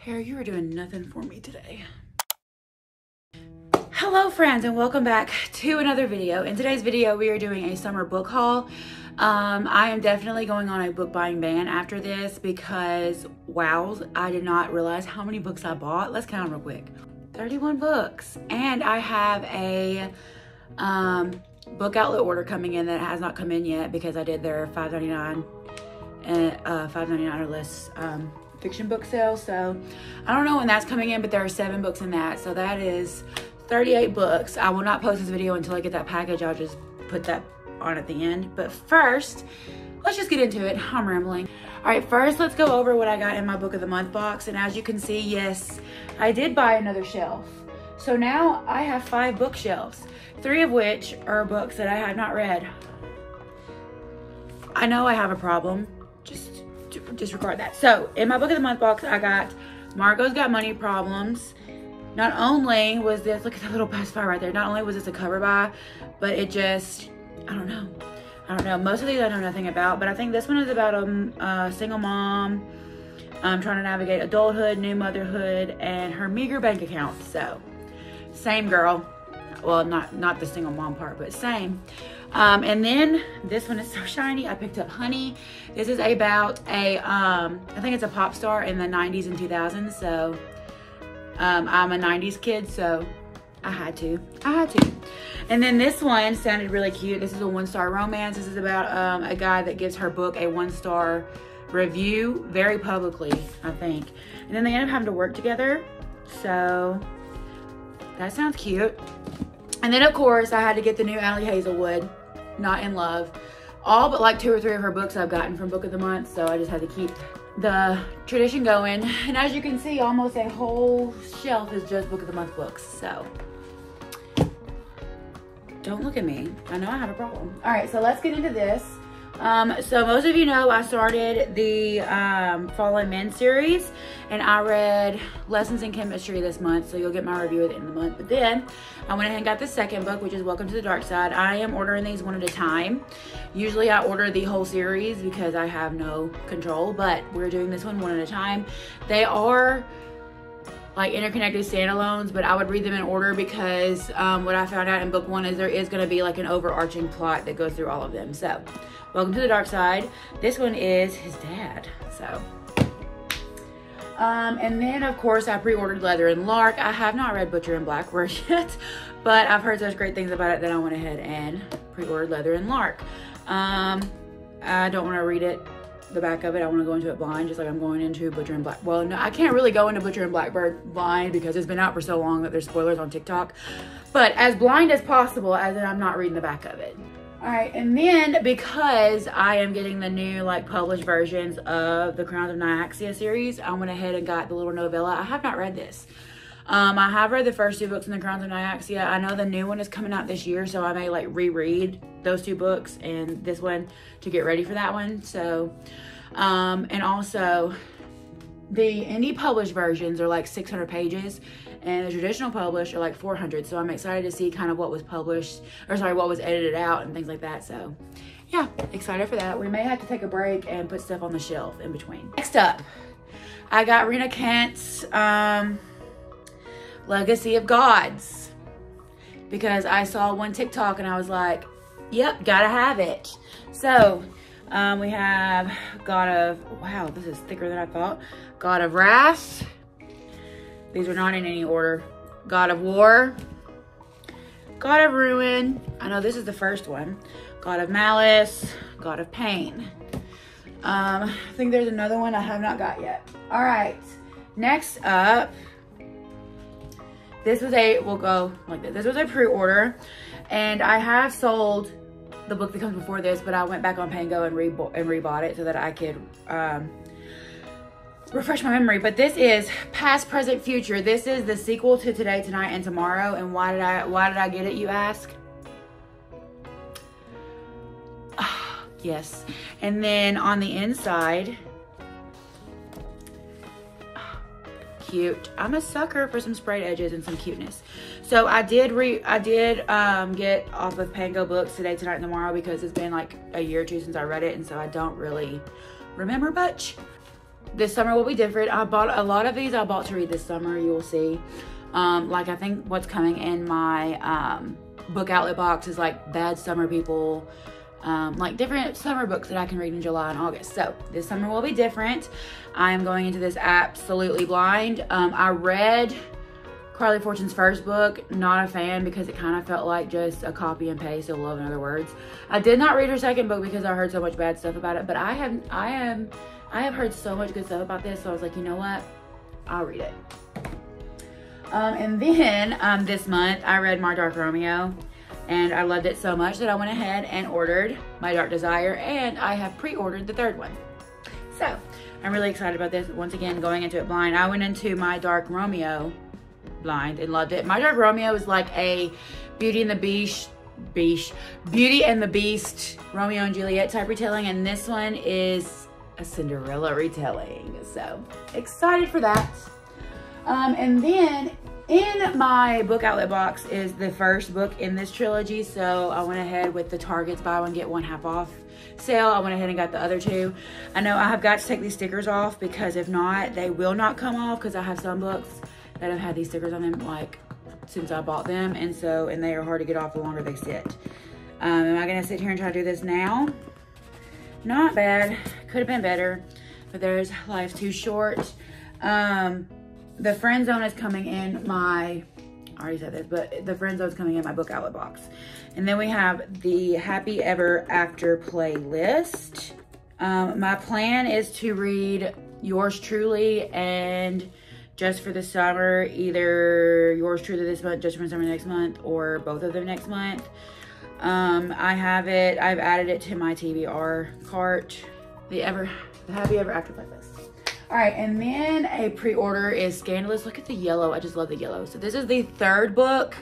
Hair, you are doing nothing for me today. Hello friends, and welcome back to another video. In today's video, we are doing a summer book haul. I am definitely going on a book buying ban after this because, wow, I did not realize how many books I bought. Let's count them real quick. 31 books. And I have a book outlet order coming in that has not come in yet because I did their $5.99 and $5.99 list fiction book sale. So I don't know when that's coming in, but there are 7 books in that. So that is 38 books. I will not post this video until I get that package. I'll just put that on at the end. But first, let's just get into it. I'm rambling. All right, first let's go over what I got in my book of the month box. And as you can see, yes, I did buy another shelf. So now I have 5 bookshelves, 3 of which are books that I have not read. I know I have a problem. Just disregard that. So in my book of the month box, I got Margot's Got Money Problems. Not only was this, look at that little pacifier right there. Not only was this a cover buy, but it just, I don't know. Most of these I know nothing about, but I think this one is about a single mom trying to navigate adulthood, new motherhood, and her meager bank account. So, same girl. Well, not the single mom part, but same. And then this one is so shiny. I picked up Honey. This is about a, I think it's a pop star in the 90s and 2000s. So, I'm a 90s kid, so I had to. And then this one sounded really cute. This is a 1-star romance. This is about a guy that gives her book a 1-star review very publicly, I think. And then they end up having to work together. So that sounds cute. And then of course I had to get the new Allie Hazelwood, Not in Love. All but like 2 or 3 of her books I've gotten from Book of the Month, so I just had to keep the tradition going. And as you can see, almost a whole shelf is just Book of the Month books. So don't look at me. I know I have a problem. All right, so let's get into this. So most of you know I started the Fallen Men series, and I read Lessons in Chemistry this month, so you'll get my review at the end of the month. But then I went ahead and got the second book, which is Welcome to the Dark Side. I am ordering these one at a time. Usually I order the whole series because I have no control, but we're doing this one at a time. They are like interconnected standalones, but I would read them in order because what I found out in book 1 is there is going to be like an overarching plot that goes through all of them. So Welcome to the Dark Side. This one is his dad. So and then of course I pre-ordered Leather and Lark. I have not read Butcher and Blackbird yet, but I've heard such great things about it that I went ahead and pre-ordered Leather and Lark. I don't want to read it, the back of it. I want to go into it blind, just like I'm going into Butcher and Black. Well, no, I can't really go into Butcher and Blackbird blind because it's been out for so long that there's spoilers on TikTok. But as blind as possible, as in I'm not reading the back of it. All right, and then because I am getting the new like published versions of the Crowns of Nyaxia series, I went ahead and got the little novella. I have not read this. I have read the first 2 books in the Crowns of Nyaxia. I know the new one is coming out this year, so I may like reread those 2 books and this one to get ready for that one. So, and also the indie published versions are like 600 pages and the traditional published are like 400. So I'm excited to see kind of what was published, or sorry, what was edited out and things like that. So yeah, excited for that. We may have to take a break and put stuff on the shelf in between. Next up, I got Rena Kent's Legacy of Gods, because I saw one TikTok and I was like, yep, gotta have it. So we have God of, wow, this is thicker than I thought. God of Wrath. These are not in any order. God of War. God of Ruin. I know this is the first one. God of Malice. God of Pain. I think there's another one I have not got yet. All right, next up, this was a, we'll go like this. This was a pre-order, and I have sold the book that comes before this, but I went back on Pango and rebought it so that I could refresh my memory. But this is Past, Present, Future. This is the sequel to Today, Tonight, and Tomorrow. And why did I get it, you ask? Yes. And then on the inside, cute. I'm a sucker for some sprayed edges and some cuteness. So I did get off of Pango Books Today, Tonight, and Tomorrow because it's been like a year or 2 since I read it, and so I don't really remember much. this summer will be different. I bought a lot of these. I bought to read this summer. You will see. Like I think what's coming in my book outlet box is like Bad Summer People, like different summer books that I can read in July and August. So this summer will be different. I am going into this absolutely blind. I read Carly Fortune's first book, not a fan because it kind of felt like just a copy and paste of Love in Other Words. I did not read her second book because I heard so much bad stuff about it, but I have heard so much good stuff about this, so I was like, you know what? I'll read it. And then this month I read My Dark Romeo, and I loved it so much that I went ahead and ordered My Dark Desire, and I have pre-ordered the third one. So I'm really excited about this. Once again, going into it blind. I went into My Dark Romeo blind and loved it. My Dark Romeo is like a Beauty and the Beast, Romeo and Juliet type retelling, and this one is a Cinderella retelling. So excited for that. And then in my book outlet box is the first book in this trilogy. So I went ahead with the Target's buy one get one half off sale. I went ahead and got the other two. I know I have got to take these stickers off because if not, they will not come off, because I have some books that have had these stickers on them like since I bought them, and they are hard to get off the longer they sit. Am I gonna sit here and try to do this now? Not bad. Could have been better, but there's life's too short. The Friend Zone is coming in my, I already said this, but the Friend Zone is coming in my book outlet box. And then we have the Happy Ever After playlist. My plan is to read Yours Truly and Just for the Summer, either Yours Truly this month, Just for the Summer next month, or both of them next month. I've added it to my TBR cart. The Happy Ever After playlist. All right, and then a pre-order is Scandalous. Look at the yellow. I just love the yellow. So this is the third book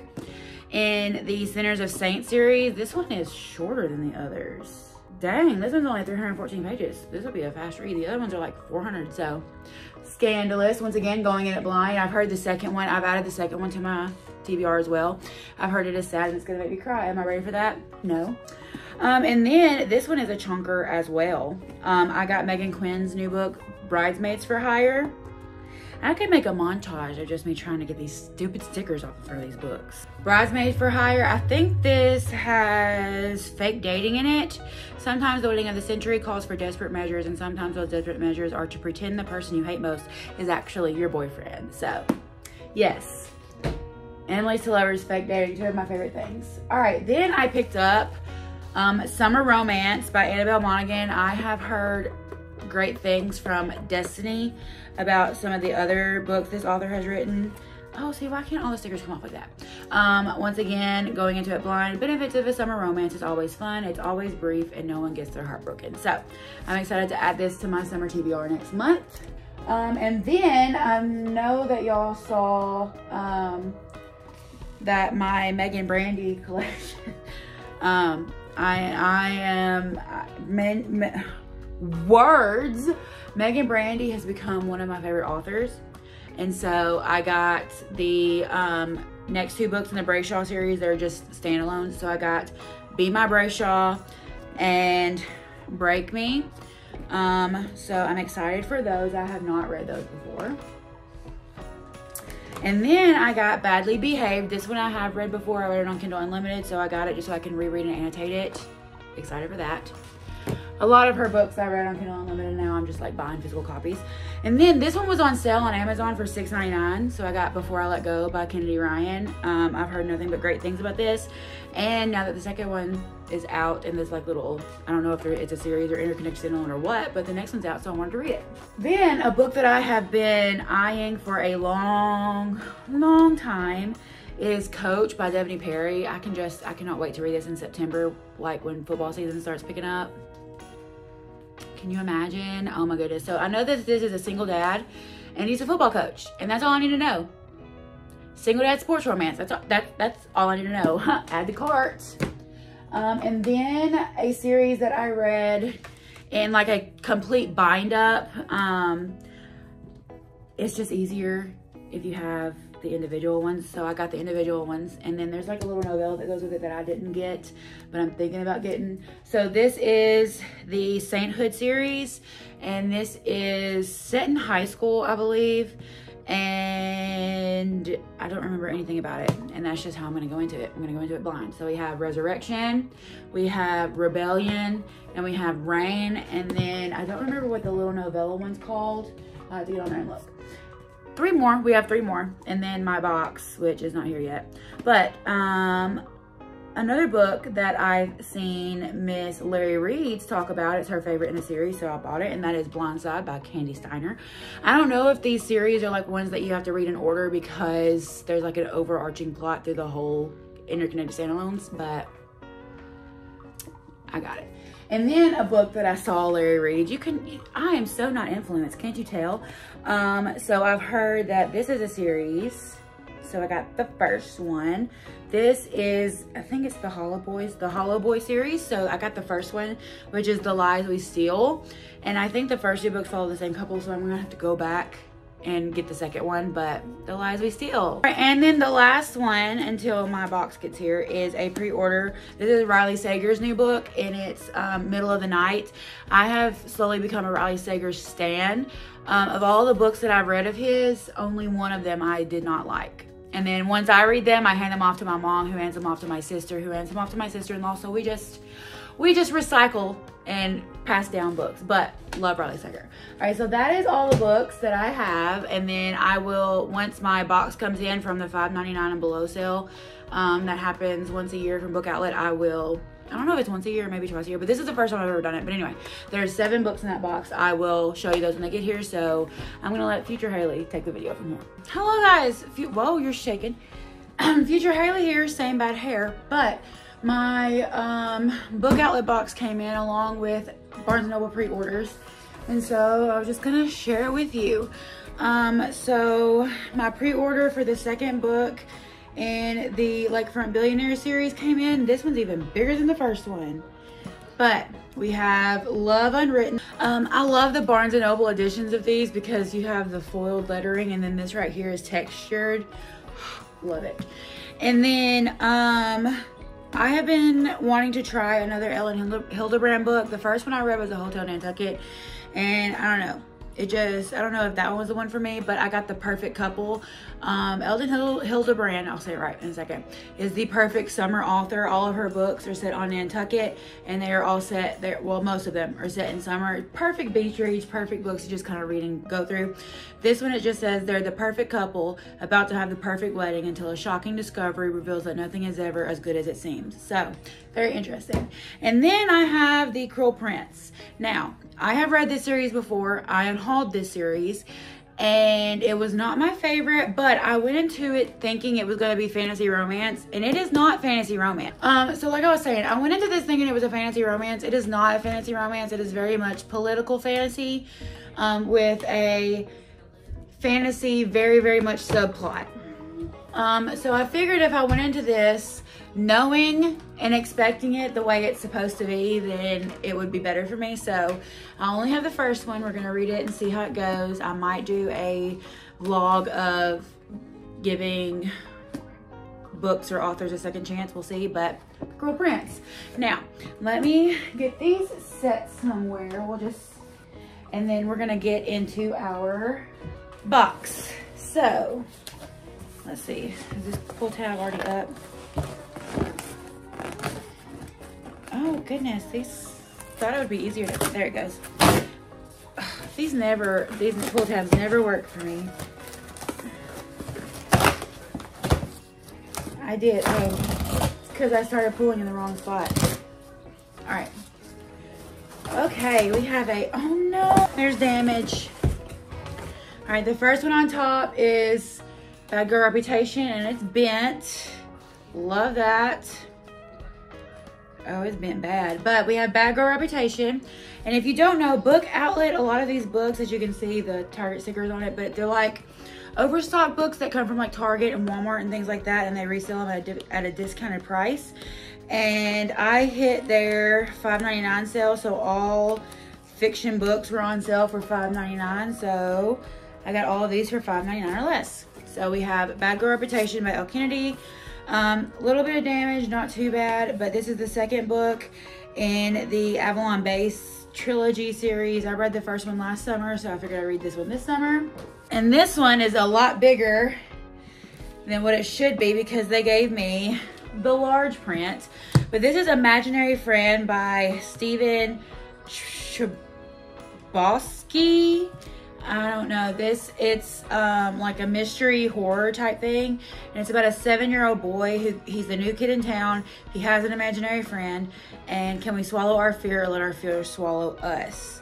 in the Sinners of Saints series. This one is shorter than the others. Dang, this one's only 314 pages. This will be a fast read. The other ones are like 400, so. Scandalous, once again, going in it blind. I've heard the second one. I've added the second one to my TBR as well. I've heard it is sad and it's gonna make me cry. Am I ready for that? No. And then this one is a chunker as well. I got Megan Quinn's new book, Bridesmaids for Hire. I could make a montage of just me trying to get these stupid stickers off of for these books. Bridesmaids for Hire. I think this has fake dating in it. Sometimes the wedding of the century calls for desperate measures, and sometimes those desperate measures are to pretend the person you hate most is actually your boyfriend. So, yes. Enemies to Lovers, fake dating, two of my favorite things. All right, then I picked up Summer Romance by Annabelle Monaghan. I have heard great things from Destiny about some of the other books this author has written. Oh, see, why can't all the stickers come off like that? Once again, going into it blind. Benefits of a summer romance is always fun. It's always brief, and no one gets their heart broken. So I'm excited to add this to my summer TBR next month. And then I know that y'all saw that my Megan Brandy collection. Megan Brandy has become one of my favorite authors. And so I got the next two books in the Brayshaw series. They're just standalones. So I got Be My Brayshaw and Break Me. So I'm excited for those. I have not read those before. And then I got Badly Behaved. This one I have read before. I read it on Kindle Unlimited, so I got it just so I can reread and annotate it. Excited for that. A lot of her books I read on Kindle Unlimited. Now I'm just like buying physical copies. And then this one was on sale on Amazon for $6.99. So I got Before I Let Go by Kennedy Ryan. I've heard nothing but great things about this. And now that the second one is out in this like little, I don't know if it's a series or interconnected or what, but the next one's out, so I wanted to read it. Then a book that I have been eyeing for a long time is Coach by Devney Perry. I cannot wait to read this in September, like when football season starts picking up. Can you imagine? Oh my goodness. So I know that this is a single dad and he's a football coach, and that's all I need to know. Single dad sports romance. That's all I need to know. Add to cart. And then a series that I read in like a complete bind up. It's just easier. if you have the individual ones. So I got the individual ones, and then there's like a little novella that goes with it that I didn't get, but I'm thinking about getting. So this is the Sainthood series, and this is set in high school, I believe, and I don't remember anything about it, and that's just how I'm gonna go into it. I'm gonna go into it blind. So we have Resurrection, we have Rebellion, and we have Reign, and then I don't remember what the little novella one's called. I have to get on there and look. Three more, we have 3 more, and then my box, which is not here yet. But another book that I've seen Miss Larry Reed's talk about, it's her favorite in the series, so I bought it, and that is Blindside by Candy Steiner. I don't know if these series are like ones that you have to read in order because there's like an overarching plot through the whole interconnected standalones, but I got it. And then a book that I saw Larry read, I am so not influenced, can't you tell? So I've heard that this is a series. So I got the first one. This is, I think it's the Hollow Boy series. So I got the first one, which is The Lies We Steal. And I think the first 2 books follow the same couple, so I'm gonna have to go back and get the second one, but The Lies We Steal. Right, and then the last one, until my box gets here, is a pre-order. This is Riley Sager's new book, and it's Middle of the Night. I have slowly become a Riley Sager stan. Of all the books that I've read of his, only one of them I did not like. And then once I read them, I hand them off to my mom, who hands them off to my sister, who hands them off to my sister-in-law. So we just recycle and pass down books, but love Riley Sager. All right, so that is all the books that I have, and then I will, once my box comes in from the $5.99 and below sale, that happens once a year from Book Outlet, I don't know if it's once a year or maybe twice a year, but this is the first time I've ever done it. But anyway, there's 7 books in that box. I will show you those when they get here, so I'm gonna let Future Haley take the video from here. Hello guys, whoa, you're shaking. Future Haley here, same bad hair, but my Book Outlet box came in along with Barnes & Noble pre-orders, and so I was just gonna share it with you. So my pre-order for the second book in the Lakefront Billionaire series came in. This one's even bigger than the first one. But we have Love Unwritten. I love the Barnes & Noble editions of these because you have the foiled lettering, and then this right here is textured. Love it. And then I have been wanting to try another Ellen Hildebrand book. The first one I read was The Hotel Nantucket, and I don't know. I don't know if that one was the one for me, but I got The Perfect Couple. Ellen Hildebrand, I'll say it right in a second, is the perfect summer author. All of her books are set on Nantucket, and they are all set there. Well, most of them are set in summer. Perfect beach reads, perfect books to just kind of read and go through. This one, it just says they're the perfect couple about to have the perfect wedding until a shocking discovery reveals that nothing is ever as good as it seems. So, very interesting. And then I have The Cruel Prince. Now, I have read this series before. I unhauled this series, and it was not my favorite, but I went into it thinking it was going to be fantasy romance, and it is not fantasy romance. So like I was saying, I went into this thinking it was a fantasy romance. It is not a fantasy romance. It is very much political fantasy with a fantasy very, very much subplot. So I figured if I went into this knowing and expecting it the way it's supposed to be, then it would be better for me. So I only have the first one. We're gonna read it and see how it goes. I might do a vlog of giving books or authors a second chance, we'll see. But Cruel Prince. Now, let me get these set somewhere. And then we're gonna get into our box. So, let's see, is this pull tab already up? Oh goodness, thought it would be easier to, there it goes. These pull tabs never work for me. I did, because I started pulling in the wrong spot. All right. Okay, we have oh no, there's damage. All right, the first one on top is Bad Girl Reputation, and it's bent. Love that. Oh, it's bent bad. But we have Bad Girl Reputation. And if you don't know, Book Outlet, a lot of these books, as you can see, the Target stickers on it, but they're like overstock books that come from like Target and Walmart and things like that, and they resell them at a discounted price. And I hit their $5.99 sale, so all fiction books were on sale for $5.99. So I got all of these for $5.99 or less. So we have Bad Girl Reputation by Elle Kennedy. A little bit of damage, not too bad, but this is the second book in the Avalon Base trilogy series. I read the first one last summer, so I figured I'd read this one this summer. And this one is a lot bigger than what it should be because they gave me the large print. But this is Imaginary Friend by Stephen Chbosky. I don't know. It's like a mystery horror type thing. And it's about a 7-year-old boy he's the new kid in town. He has an imaginary friend. And can we swallow our fear or let our fear swallow us?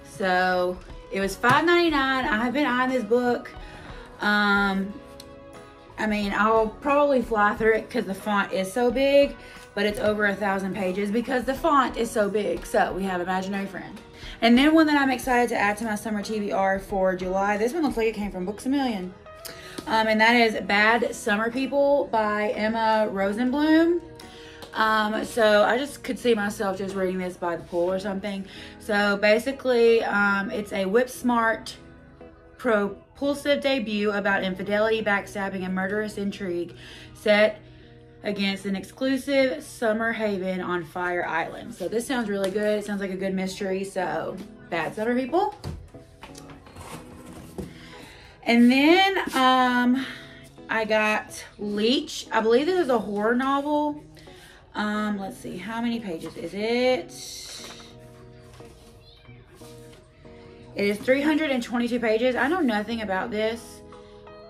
So it was $5.99. I have been eyeing this book. I mean, I'll probably fly through it because the font is so big, but it's over 1,000 pages because the font is so big. So we have Imaginary Friend. And then one that I'm excited to add to my summer TBR for July. This one looks like it came from Books A Million. And that is Bad Summer People by Emma Rosenblum. So I just could see myself just reading this by the pool or something. So basically, it's a whip-smart, propulsive debut about infidelity, backstabbing, and murderous intrigue set against an exclusive summer haven on Fire Island. So this sounds really good. It sounds like a good mystery. So Bad Summer People. And then I got Leech. I believe this is a horror novel. Let's see, how many pages is it? It is 322 pages. I know nothing about this.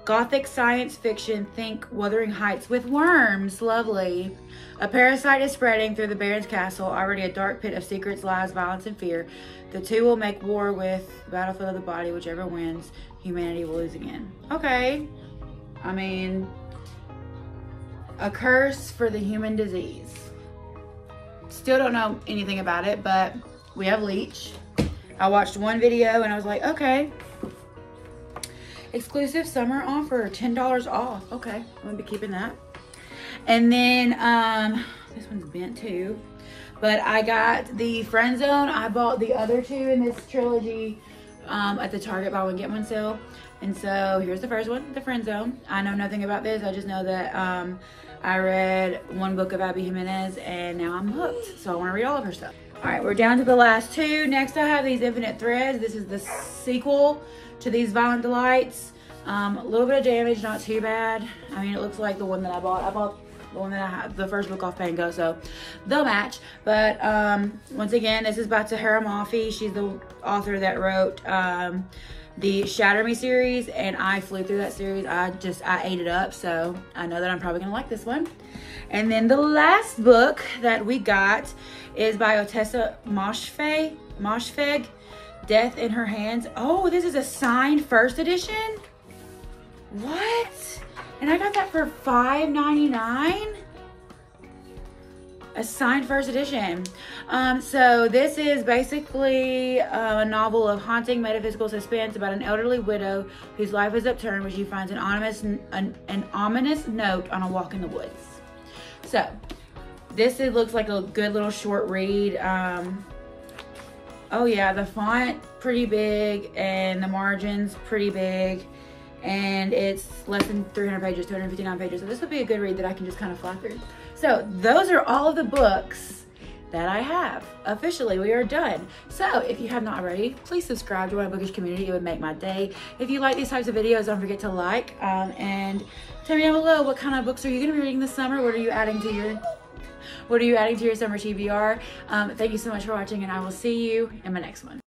Gothic science fiction, think Wuthering Heights with worms. Lovely. A parasite is spreading through the Baron's castle, already a dark pit of secrets, lies, violence, and fear. The two will make war with the battlefield of the body. Whichever wins, humanity will lose again. Okay. I mean, a curse for the human disease. Still don't know anything about it, but we have Leech. I watched one video and I was like, okay. Exclusive summer offer, $10 off. Okay, I'm gonna be keeping that. And then, this one's bent too. But I got the Friend Zone. I bought the other two in this trilogy at the Target Buy One Get One sale. And so here's the first one, the Friend Zone. I know nothing about this. I just know that I read one book of Abby Jimenez and now I'm hooked. So I wanna read all of her stuff. All right, we're down to the last two. Next I have these Infinite Threads. This is the sequel to these Violent Delights. A little bit of damage, not too bad. I mean, it looks like the one that I bought. I bought the one that I have, the first book off Pango, so they'll match. But once again, this is by Tahira Mafi. She's the author that wrote the Shatter Me series, and I flew through that series. I ate it up, so I know that I'm probably gonna like this one. And then the last book that we got is by Otessa Moshfegh, Death in Her Hands. Oh, this is a signed first edition? What? And I got that for $5.99? A signed first edition. So this is basically a novel of haunting metaphysical suspense about an elderly widow whose life is upturned when she finds an ominous note on a walk in the woods. So this looks like a good little short read. Oh yeah, the font pretty big and the margins pretty big, and it's less than 300 pages, 259 pages. So this would be a good read that I can just kind of fly through. So those are all of the books that I have. Officially, we are done. So if you have not already, please subscribe to my bookish community. It would make my day. If you like these types of videos, don't forget to like and tell me down below what kind of books are you going to be reading this summer. What are you adding to your summer TBR? Thank you so much for watching, and I will see you in my next one.